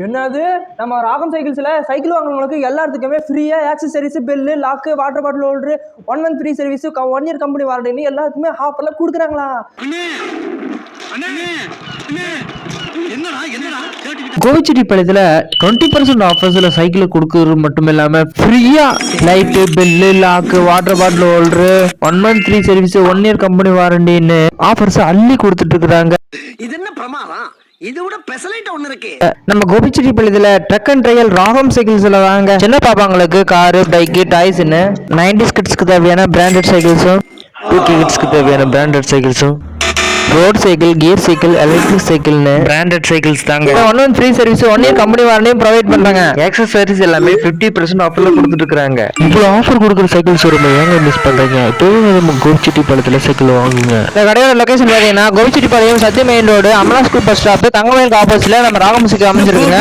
என்னது நம்ம ராகம் சைக்கிள்ஸ்ல சைக்கிள் வாங்குறவங்களுக்கு எல்லாத்துக்குமே ஃப்ரீயா accessories bell lock water bottle holder 1 month free service 1 year company warranty எல்லாத்துக்குமே ஆஃபர்ல கொடுக்குறாங்களா? கோவிச்செட்டிப்பாளையத்துல 20% ஆஃபர்ஸ்ல சைக்கிள் கொடுக்கறது மட்டும் இல்லாம ஃப்ரீயா light bell lock water bottle holder 1 month free service 1 year company வாரண்டின்னு ஆஃபர்ஸ் அள்ளி கொடுத்துட்டு இருக்காங்க. இது என்ன பிரமாதம்? இது விட பெசலைட் ஒண்ணு இருக்கு. நம்ம கோபிச்செட்டிப்பாளையத்துல ட்ரக் அண்ட் ட்ரையல் ராகம் சைக்கிள்ஸ்ல வாங்க. சின்ன பாப்பாங்களுக்கு காரு பைக்கு டாய்ஸ்ன்னு 90s கிட்ஸ்க்கு தேவையான பிராண்டட் சைக்கிள்ஸும் 2K கிட்ஸ்க்கு தேவையான பிராண்டட் சைக்கிள்ஸும் road cycle gear cycle electric சைக்கிள்னு பிராண்டட் சைக்கிள்ஸ் தாங்க. 1 month free service 1 year company வாரண்டியும் ப்ரொவைட் பண்றாங்க. ஆக்சசரிஸ் எல்லாமே 50% ஆஃபர்ல கொடுத்துட்டு இருக்காங்க. இவ்வளவு ஆஃபர் கொடுக்குற சைக்கிள் ஷோரூம் ஏங்க மிஸ் பண்றீங்க? இப்பவே நம்ம கோபிச்செட்டிப்பாளையத்துல சைக்கிள் வாங்குங்க. இந்த கடையோட லொகேஷன் பாத்தீங்கன்னா Gobichettipalayam Sathya main road Amala school bus stop தங்கமயிலுக்கு ஆப்போசிட்ல நம்ம ராகம் சைக்கிள் அமைஞ்சிருக்குங்க.